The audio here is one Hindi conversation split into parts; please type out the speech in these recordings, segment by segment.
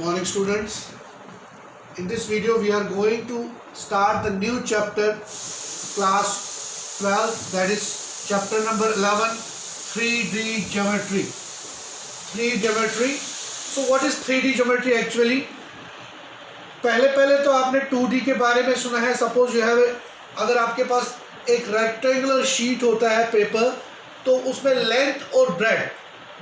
Morning students. In this video we are going to start the new chapter class 12, that is chapter number 11, 3D geometry. 3D geometry. So what is 3D geometry actually? पहले तो आपने 2D के बारे में सुना है. सपोज यू हैव, अगर आपके पास एक रेक्टेंगुलर शीट होता है पेपर, तो उसमें लेंथ और ब्रेड,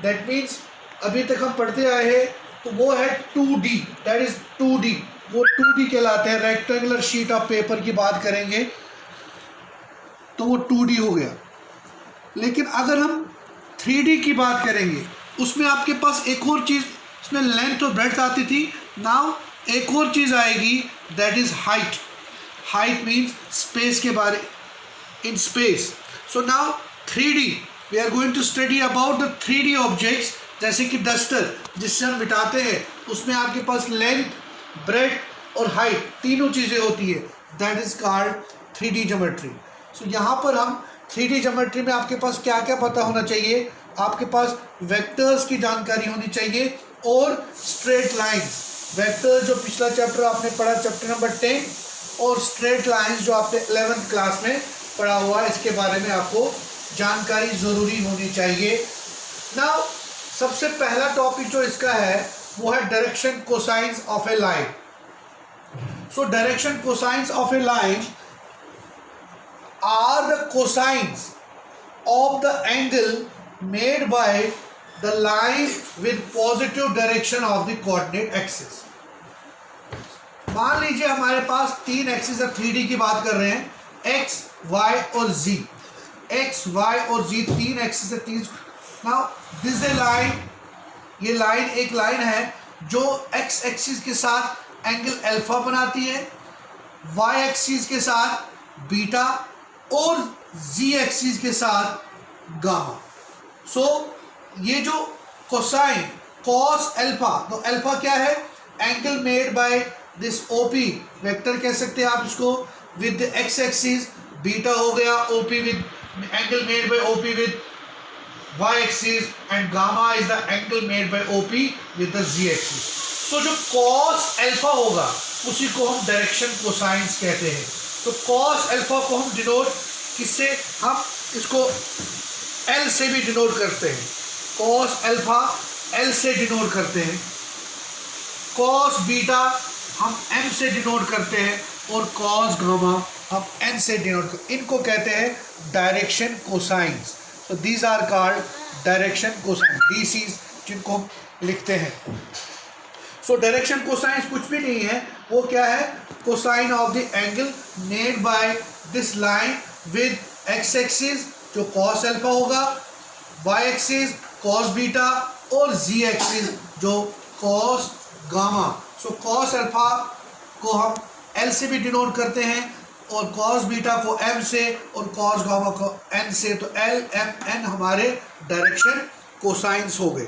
दैट मीन्स अभी तक हम पढ़ते आए हैं, तो वो है 2D, दैट इज 2D, वो 2D कहलाते हैं. रेक्टेंगुलर शीट ऑफ पेपर की बात करेंगे तो वो 2D हो गया. लेकिन अगर हम 3D की बात करेंगे, उसमें आपके पास एक और चीज़, उसमें लेंथ और ब्रेड्थ आती थी. नाउ एक और चीज़ आएगी, that is height. Height means space के बारे, in space. So now 3D, we are going to study about the 3D objects. जैसे कि डस्टर जिससे हम मिटाते हैं, उसमें आपके पास लेंथ, ब्रेड और हाइट तीनों चीज़ें होती है. That is called 3D geometry. So यहाँ पर हम 3D ज्योमेट्री में आपके पास क्या क्या पता होना चाहिए. आपके पास वेक्टर्स की जानकारी होनी चाहिए और स्ट्रेट लाइंस. वेक्टर्स जो पिछला चैप्टर आपने पढ़ा, चैप्टर नंबर 10, और स्ट्रेट लाइंस जो आपने 11th क्लास में पढ़ा हुआ है, इसके बारे में आपको जानकारी ज़रूरी होनी चाहिए. नाउ सबसे पहला टॉपिक जो इसका है वो है direction cosines of a line. So direction cosines of a line are the cosines of the angle made by the line with positive direction of the coordinate axis. मान लीजिए हमारे पास तीन एक्सिस है, 3D की बात कर रहे हैं, एक्स, वाई और जी. एक्स, वाई और जी तीन एक्सिस है, तीन. नाउ दिस ए लाइन, ये लाइन एक लाइन है जो एक्स एक्सिस के साथ एंगल अल्फा बनाती है, वाई एक्सिस के साथ बीटा और जी एक्सिस के साथ गामा. सो ये जो कोसाइन, कॉस अल्फा, तो अल्फा क्या है, angle made by this OP, vector कह सकते हैं आप इसको, with the x axis. Beta हो गया OP with angle made bye OP with y axis, and gamma is the angle made by OP with the z axis. तो जो cos alpha होगा उसी को हम डायरेक्शन कोसाइंस कहते हैं. तो cos alpha को हम डिनोट किससे, हम इसको L से भी डिनोट करते हैं. cos alpha L से डिनोट करते हैं, cos बीटा हम M से डिनोट करते हैं, और cos गामा हम N से डिनोट करते हैं. इनको कहते हैं डायरेक्शन कोसाइंस. तो these are called direction cosine, DCs जिनको हम लिखते हैं. सो डायरेक्शन कोसाइंस कुछ भी नहीं है, वो क्या है, cosine of the angle made by this line with x axis जो कॉस अल्फा होगा, वाई एक्सिस कॉस बीटा, और जी एक्सिस जो cos gamma. So cos alpha को हम L से भी डिनोट करते हैं, और कॉस बीटा को M से, और कॉस गामा को N से. तो L, M, N हमारे डायरेक्शन कोसाइंस हो गए.